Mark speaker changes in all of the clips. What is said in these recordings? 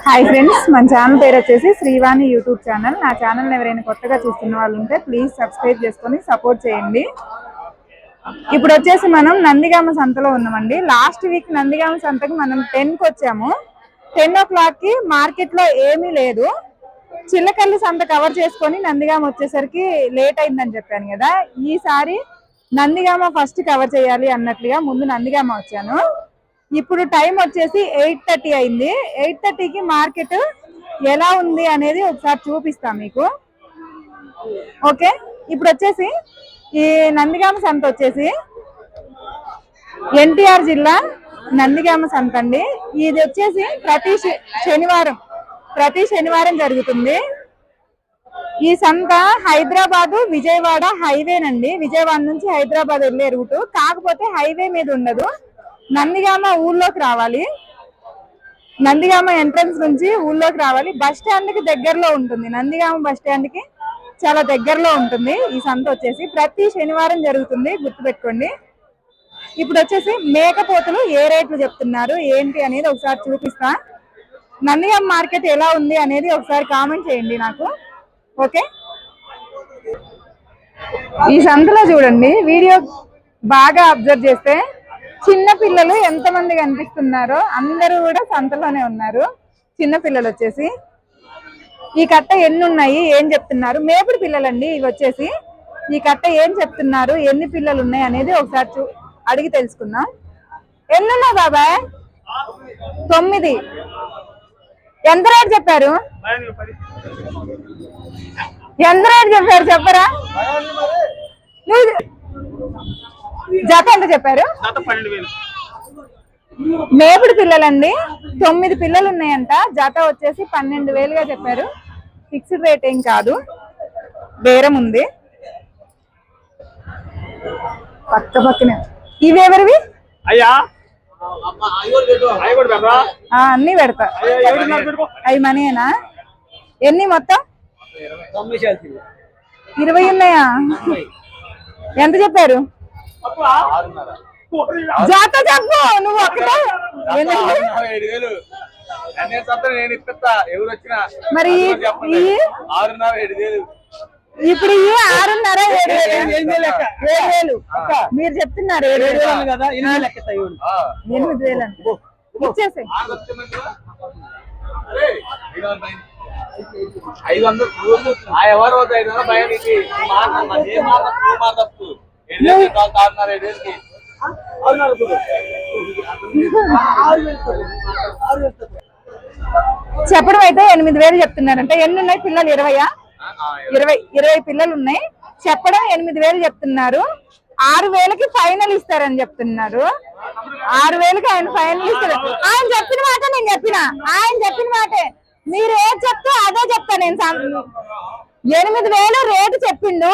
Speaker 1: Hi friends, మన channel పేరు వచ్చేసి శ్రీవాణి యూట్యూబ్ ఛానల్. నా ఛానల్ ఎవరైనా కొత్తగా చూస్తున్న వాళ్ళు ఉంటే ప్లీజ్ సబ్స్క్రైబ్ చేసుకొని సపోర్ట్ చేయండి. ఇప్పుడు వచ్చేసి మనం నందిగామ సంతలో ఉన్నామండి. లాస్ట్ వీక్ నందిగామ సంతకి మనం 10కి వచ్చాము. 10 o'clockకి మార్కెట్లో ఏమీ లేదు. చిల్లకల్లి సంత కవర్ చేసుకొని నందిగామ వచ్చేసరికి లేట్ అయిందని చెప్పాను కదా. ఈసారి నందిగామ ఫస్ట్ కవర్ చేయాలి అన్నట్లుగా ముందు నందిగామ వచ్చాను. ఇప్పుడు టైం వచ్చేసి 8:30 అయింది. 8:30కి మార్కెట్ ఎలా ఉంది అనేది ఒకసారి చూపిస్తాం మీకు. ఓకే, ఇప్పుడు వచ్చేసి ఈ నందిగామ సంత వచ్చేసి ఎన్టీఆర్ జిల్లా నందిగామ సంత అండి. ఇది వచ్చేసి ప్రతి శనివారం జరుగుతుంది. ఈ సంత హైదరాబాదు విజయవాడ హైవేనండి. విజయవాడ నుంచి హైదరాబాద్ వెళ్ళే రూటు, కాకపోతే హైవే మీద ఉండదు. నందిగామ ఊళ్ళోకి రావాలి. నందిగామ ఎంట్రన్స్ నుంచి ఊళ్ళోకి రావాలి. బస్ స్టాండ్ కి దగ్గరలో ఉంటుంది. నందిగామ బస్ స్టాండ్ కి చాలా దగ్గరలో ఉంటుంది. ఈ సంత వచ్చేసి ప్రతి శనివారం జరుగుతుంది, గుర్తుపెట్టుకోండి. ఇప్పుడు వచ్చేసి మేకపోతులు ఏ రేట్లు చెప్తున్నారు ఏంటి అనేది ఒకసారి చూపిస్తా. నందిగామ మార్కెట్ ఎలా ఉంది అనేది ఒకసారి కామెంట్ చేయండి నాకు. ఓకే, ఈ సంతలో చూడండి, వీడియో బాగా అబ్జర్వ్ చేస్తే చిన్న పిల్లలు ఎంతమంది కనిపిస్తున్నారో అందరూ కూడా సంతలోనే ఉన్నారు. చిన్న పిల్లలు వచ్చేసి ఈ కట్ట ఎన్ని ఉన్నాయి ఏం చెప్తున్నారు, మేపుడు పిల్లలండి ఇవి వచ్చేసి. ఈ కట్ట ఏం చెప్తున్నారు, ఎన్ని పిల్లలు ఉన్నాయి అనేది ఒకసారి అడిగి తెలుసుకుందాం. ఎన్ని ఉన్నాయి బాబాయ్? 9. ఎంత రేట్ చెప్పారు? ఎంత రేట్ చెప్పారు చెప్పరా? జత ఎంత చెప్పారు? మేపుడు పిల్లలండి 9 పిల్లలు ఉన్నాయంట. జత వచ్చేసి 12,000గా చెప్పారు. ఫిక్స్డ్ రేట్ ఏం కాదు, బేరం ఉంది. పక్కనే ఇవి ఎవరివి? అన్ని పెడతా. అవి మనీనా? ఎన్ని మొత్తం? 20 ఉన్నాయా? ఎంత చెప్పారు? జాత చెప్పు నువ్వు. ఒక్కటే మరి ఇప్పుడు 6.5 7,000 మీరు చెప్తున్నారు. 8,000 ఇచ్చేసే.
Speaker 2: 500
Speaker 1: చెప్పడం అయితే 8,000 చెప్తున్నారంటే. ఎన్ని ఉన్నాయి పిల్లలు? 20 పిల్లలు ఉన్నాయి. చెప్పడం 8,000 చెప్తున్నారు. 6,000కి ఫైనల్ ఇస్తారని చెప్తున్నారు. 6,000కి ఆయన ఫైనల్ ఇస్తారు. ఆయన చెప్పిన మాట నేను చెప్పిన, ఆయన చెప్పిన మాటే. మీరు ఏది చెప్తే అదే చెప్తా నేను. 8,000 రేటు చెప్పిండు.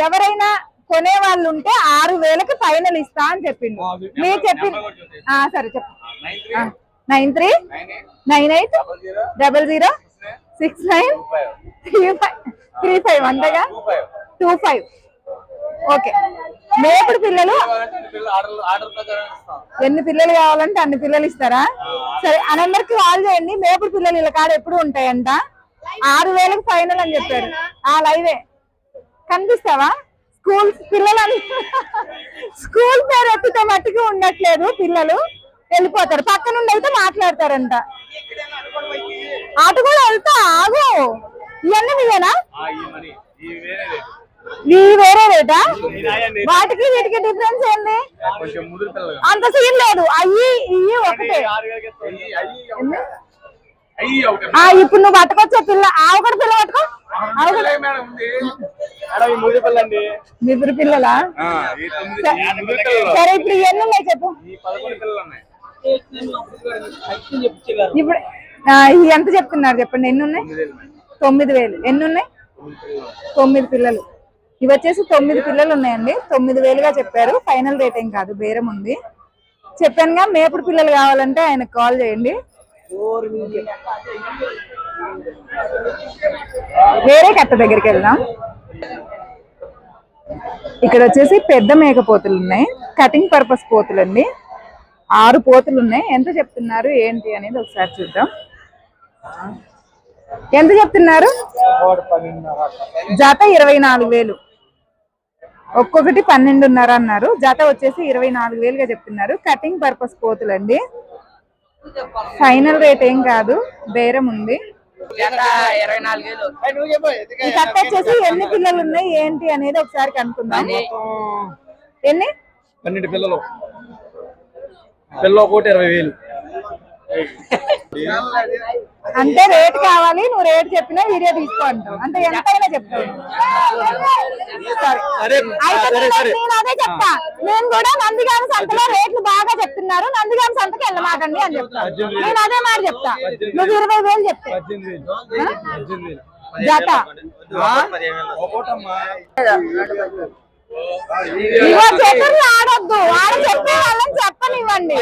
Speaker 1: ఎవరైనా కొనే వాళ్ళు ఉంటే 6,000కి ఫైనల్ ఇస్తా అని చెప్పిండు. మీరు చెప్పింది సరే చెప్పు. 93006935 అంతేగా? 25. ఓకే, మేపుడు పిల్లలు ఎన్ని పిల్లలు కావాలంటే అన్ని పిల్లలు ఇస్తారా? సరే, ఆ నెంబర్కి కాల్ చేయండి. మేపుడు పిల్లలు ఇలా కాడ ఎప్పుడు ఉంటాయంట. 6,000కి ఫైనల్ అని చెప్పారు. లైవే కనిపిస్తావా? స్కూల్ పిల్లలని స్కూల్ పేరు ఎత్తితే మట్టికి ఉండట్లేదు. పిల్లలు వెళ్ళిపోతారు. పక్క నుండి అయితే మాట్లాడతారంట. అటు కూడా వెళ్తా. ఆగు, ఇవన్నీ మీవేనా? ఇవి వేరే రేటా? వాటికి వీటికి డిఫరెన్స్ ఏంది? అంత సీన్ లేదు. ఇవి ఒకటే. ఇప్పుడు నువ్వు పట్టుకొచ్చే పిల్ల ఒకటి పిల్ల పట్టుకో. ముగ్గురు పిల్లలా? సరే, ఇప్పుడు ఎన్ని ఉన్నాయి చెప్పు. ఇప్పుడు ఎంత చెప్తున్నారు చెప్పండి. ఎన్ని ఉన్నాయి? 9,000. ఎన్ని ఉన్నాయి? 9 పిల్లలు. ఇవి వచ్చేసి 9 పిల్లలు ఉన్నాయండి. 9,000గా చెప్పారు. ఫైనల్ రేట్ ఏం కాదు, బేరం ఉంది. చెప్పానుగా, మేపుడు పిల్లలు కావాలంటే ఆయనకు కాల్ చేయండి. వేరే కట్ట దగ్గరికి వెళ్దాం. ఇక్కడ వచ్చేసి పెద్ద మేకపోతులు ఉన్నాయి. Cutting purpose పోతులండి. 6 పోతులు ఉన్నాయి. ఎంత చెప్తున్నారు ఏంటి అనేది ఒకసారి చూద్దాం. ఎంత చెప్తున్నారు? జత 24,000, ఒక్కొక్కటి 12.5 అన్నారు. జత వచ్చేసి 24,000గా చెప్తున్నారు. కటింగ్ పర్పస్ పోతులండి. ఫైనల్ రేట్ ఏం కాదు, బేరం ఉంది. ఈ కట్ట వచ్చేసి ఎన్ని పిల్లలు ఉన్నాయి ఏంటి అనేది ఒకసారి కనుక్కుందాం. ఎన్ని?
Speaker 2: 12 పిల్లలు. పిల్ల ఒకటి 20,000.
Speaker 1: అంటే రేట్ కావాలి, నువ్వు రేట్ చెప్పినా వీడియో తీసుకో అంటావు. అంటే ఎంతైనా చెప్తావు. నేను అదే చెప్తా. నేను కూడా నందిగామ సంతలో రేట్లు బాగా చెప్తున్నారు, నందిగామ సంతకి వెళ్ళమాకండి అని చెప్తా. నేను అదే మాట చెప్తా. నువ్వు 20,000 చెప్తే జత చేతులు ఆడొద్దు, ఆడ చెప్పే వాళ్ళని చెప్పనివ్వండి.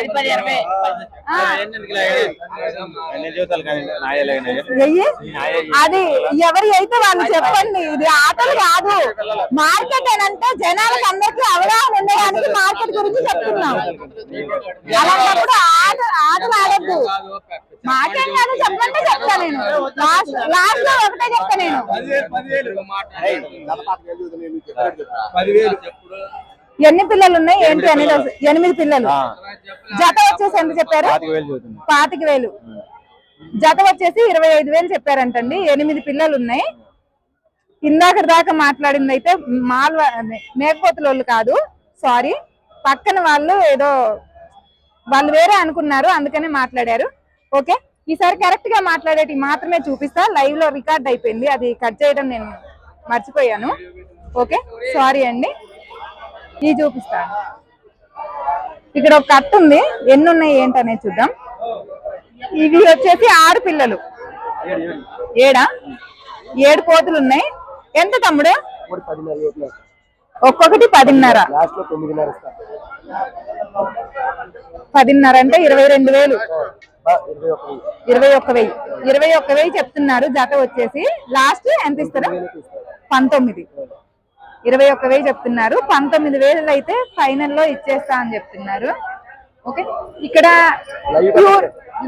Speaker 1: అది ఎవరి అయితే వాళ్ళు చెప్పండి. ఇది ఆటలు కాదు, మార్కెట్ అంటే జనాలకు అందరికీ అవగాహన ఉండడానికి మార్కెట్ గురించి చెప్తున్నాం. అలాంటప్పుడు ఆటలు ఆడొద్దు. మాకేం కాదు, చెప్పంటే చెప్తా. నేను లాస్ట్ లో ఒకటే చెప్తా. నేను ఎన్ని పిల్లలు ఉన్నాయి ఏంటి అనేది 8 పిల్లలు. జత వచ్చేసి ఎంత చెప్పారు? 25,000. జత వచ్చేసి 25,000 చెప్పారంటండి. 8 పిల్లలు ఉన్నాయి. ఇందాక దాకా మాట్లాడింది అయితే మేకపోతుల వాళ్ళు కాదు, సారీ, పక్కన వాళ్ళు ఏదో వాళ్ళు వేరే అనుకున్నారు, అందుకనే మాట్లాడారు. ఓకే, ఈసారి కరెక్ట్ గా మాట్లాడేటి మాత్రమే చూపిస్తా. లైవ్ లో రికార్డ్ అయిపోయింది, అది కట్ చేయడం నేను మర్చిపోయాను. ఓకే, సారీ అండి. ఇది చూపిస్తాను. ఇక్కడ ఒక కట్ట ఉంది, ఎన్ని ఉన్నాయి ఏంటనేది చూద్దాం. ఇవి వచ్చేసి 6 పిల్లలు. 7 పోతులు ఉన్నాయి. ఎంత తమ్ముడు? ఒక్కొక్కటి 10.5. 10.5 అంటే 22,000. 21,000 చెప్తున్నారు. జత వచ్చేసి లాస్ట్ ఎంత ఇస్తారు? 19. 21,000 చెప్తున్నారు. 19,000 అయితే ఫైనల్ లో ఇచ్చేస్తా అని చెప్తున్నారు. ఓకే, ఇక్కడ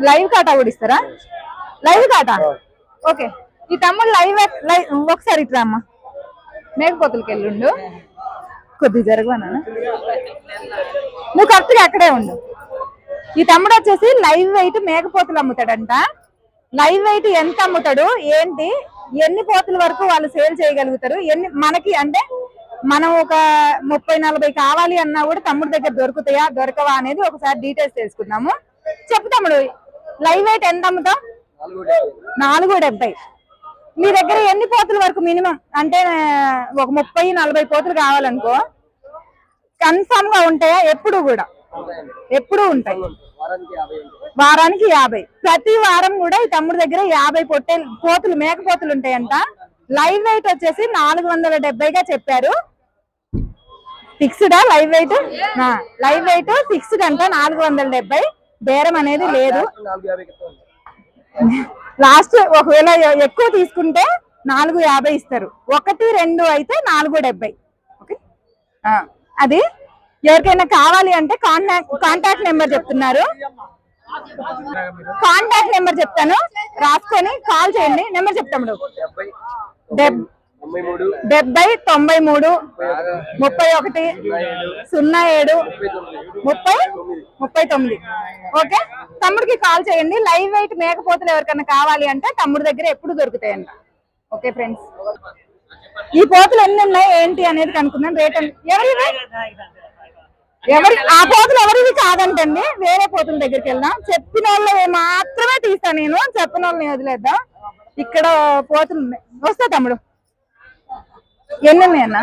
Speaker 1: లైవ్ కాటా కూడా ఇస్తారా? లైవ్ కాటా. ఓకే, ఈ తమ్ముడు లైవ్ ఒకసారి ఇట్లా అమ్మా, మేకపోతులకి వెళ్ళుండు, కొద్ది జరగవనా, నువ్వు కరెక్ట్ గా అక్కడే ఉండు. ఈ తమ్ముడు వచ్చేసి లైవ్ వెయిట్ మేకపోతులు అమ్ముతాడంట. లైవ్ వెయిట్ ఎంత అమ్ముతాడు ఏంటి, ఎన్ని పోతుల వరకు వాళ్ళు సేల్ చేయగలుగుతారు, ఎన్ని మనకి అంటే మనం ఒక 30-40 కావాలి అన్నా కూడా తమ్ముడు దగ్గర దొరుకుతాయా దొరకవా అనేది ఒకసారి డీటెయిల్స్ తెలుసుకుందాము. చెప్పు తమ్ముడు, లైవ్ వెయిట్ ఎంత అమ్ముతావు? 4.70. మీ దగ్గర ఎన్ని పోతుల వరకు మినిమం అంటే ఒక 30-40 పోతులు కావాలనుకో కన్ఫర్మ్ గా ఉంటాయా? ఎప్పుడు కూడా ఎప్పుడు ఉంటాయి. వారానికి 50. ప్రతి వారం కూడా ఈ తమ్ముడు దగ్గర 50 పోతులు మేకపోతులు ఉంటాయంట. లైవ్ వెయిట్ వచ్చేసి 470గా చెప్పారు. ఫిక్స్డా live weight? Live weight fixed అంట 470. బేరం అనేది లేదు. లాస్ట్ ఒకవేళ ఎక్కువ తీసుకుంటే 450 ఇస్తారు. 1-2 అయితే 470. ఓకే, అది ఎవరికైనా కావాలి అంటే కాంటాక్ట్ నెంబర్ చెప్తున్నారు. కాంటాక్ట్ నెంబర్ చెప్తాను, రాసుకొని కాల్ చేయండి. నెంబర్ చెప్తాము. 70 93 31 07 39. ఓకే, తమ్ముడికి కాల్ చేయండి. లైవ్ వెయిట్ మేకపోతులు ఎవరికైనా కావాలి అంటే తమ్ముడి దగ్గర ఎప్పుడు దొరుకుతాయంట. ఓకే ఫ్రెండ్స్, ఈ పోతులు ఎన్ని ఉన్నాయి ఏంటి అనేది కనుక్కుందాం. రేట్ ఎవరి ఆ పోతులు ఎవరివి కాదంటండి, వేరే పోతుల దగ్గరికి వెళ్దాం. చెప్పిన వాళ్ళు మాత్రమే తీస్తాను నేను, చెప్పిన వాళ్ళని వదిలేద్దాం. ఇక్కడ పోతులు ఉన్నాయి. వస్తా తమ్ముడు, ఎన్ని ఉన్నాయన్నా?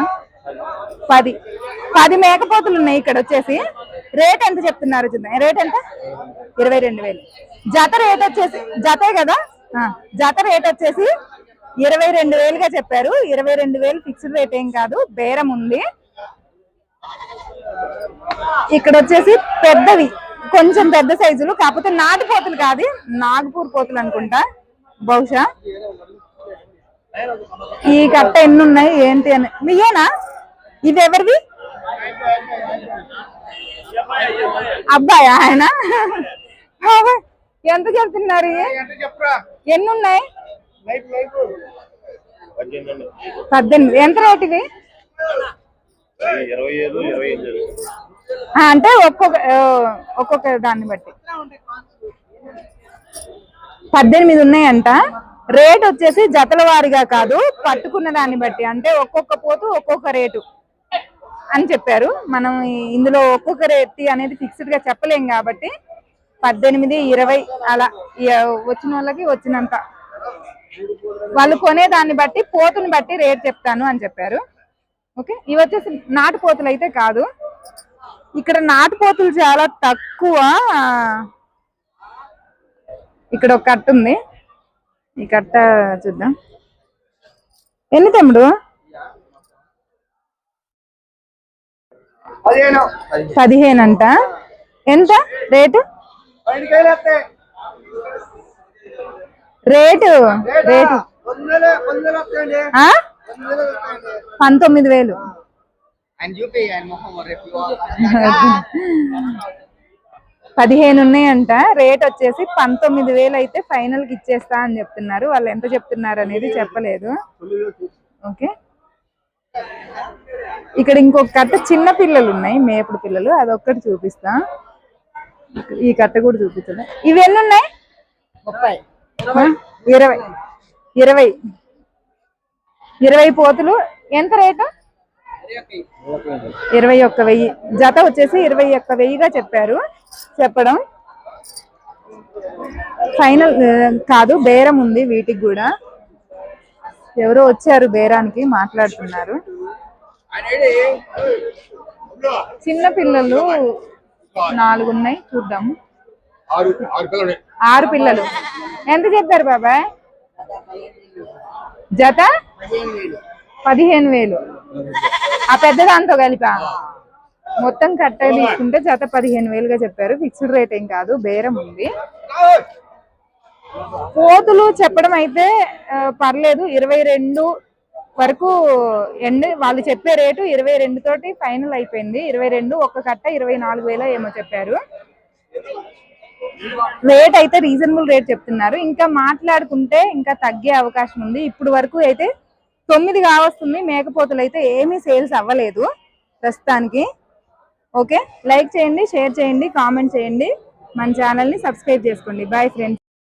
Speaker 1: 10 మేకపోతులు ఉన్నాయి. ఇక్కడ వచ్చేసి రేట్ ఎంత చెప్తున్నారు చూద్దాం. రేట్ ఎంత? 22,000. జత రేట్ వచ్చేసి జతే కదా, జత రేట్ వచ్చేసి 22,000గా చెప్పారు. 22,000 ఫిక్స్డ్ రేట్ ఏం కాదు, బేరం ఉంది. ఇక్కడ వచ్చేసి పెద్దవి, కొంచెం పెద్ద సైజులు, కాకపోతే నాటు పోతులు కాదు, నాగపూర్ పోతులు అనుకుంటా బహుశా. ఈ కట్ట ఎన్ని ఉన్నాయి ఏంటి అని మీయేనా? ఇది ఎవరిది? అబ్బాయా ఆయన? ఎంత చెప్తున్నారు? ఎన్ని ఉన్నాయి? 18. ఎంత రేట్ ఇవి? అంటే ఒక్కొక్క దాన్ని బట్టి 18 ఉన్నాయంట. రేట్ వచ్చేసి జతల వారిగా కాదు, పట్టుకున్న దాన్ని బట్టి, అంటే ఒక్కొక్క పోతు ఒక్కొక్క రేటు అని చెప్పారు. మనం ఇందులో ఒక్కొక్క రేట్ అనేది ఫిక్స్డ్ గా చెప్పలేం కాబట్టి 18, 20 అలా వచ్చిన వాళ్ళకి వచ్చినంత, వాళ్ళు కొనే దాన్ని బట్టి పోతుని బట్టి రేట్ చెప్తాను అని చెప్పారు. ఓకే, ఇవి వచ్చేసి నాటుపోతులు అయితే కాదు. ఇక్కడ నాటుపోతులు చాలా తక్కువ. ఇక్కడ ఒక కట్ట ఉంది, ఈ కట్ట చూద్దాం. ఎన్ని తమ్ముడు? 15 అంట. ఎంత రేటు? రేటు 19,000. పదిహేను ఉన్నాయంట. రేట్ వచ్చేసి 19,000 అయితే ఫైనల్ కి ఇచ్చేస్తా అని చెప్తున్నారు. వాళ్ళు ఎంత చెప్తున్నారు అనేది చెప్పలేదు. ఓకే, ఇక్కడ ఇంకొక కట్ట చిన్న పిల్లలు ఉన్నాయి, మేపుడు పిల్లలు, అదొక్కటి చూపిస్తా. ఈ కట్ట కూడా చూపిస్తా. ఇవి ఎన్ని ఉన్నాయి? 20 పోతులు. ఎంత రేటు? 21,000. జత వచ్చేసి 21,000గా చెప్పడం. ఫైనల్ కాదు, బేరం ఉంది వీటికి కూడా. ఎవరో వచ్చారు బేరానికి, మాట్లాడుతున్నారు. చిన్న పిల్లలు 4 ఉన్నాయి, చూద్దాము. 6 పిల్లలు. ఎంత చెప్పారు బాబాయ్? జత 15,000. ఆ పెద్ద దాంతో కలిపా మొత్తం కట్ట తీసుకుంటే జత 15,000గా చెప్పారు. ఫిక్స్డ్ రేట్ ఏం కాదు, బేరం ఉంది. పోతులు చెప్పడం అయితే పర్లేదు, 22 వరకు ఎండ్. వాళ్ళు చెప్పే రేటు 22 తోటి ఫైనల్ అయిపోయింది. 22, ఒక్క కట్ట 24,000 ఏమో చెప్పారు. రేట్ అయితే రీజనబుల్ రేట్ చెప్తున్నారు. ఇంకా మాట్లాడుకుంటే ఇంకా తగ్గే అవకాశం ఉంది. ఇప్పుడు వరకు అయితే 9 కావస్తుంది. మేకపోతులు అయితే ఏమీ సేల్స్ అవ్వలేదు ప్రస్తుతానికి. ఓకే, లైక్ చేయండి, షేర్ చేయండి, కామెంట్ చేయండి, మన ఛానల్ని సబ్స్క్రైబ్ చేసుకోండి. Bye friends.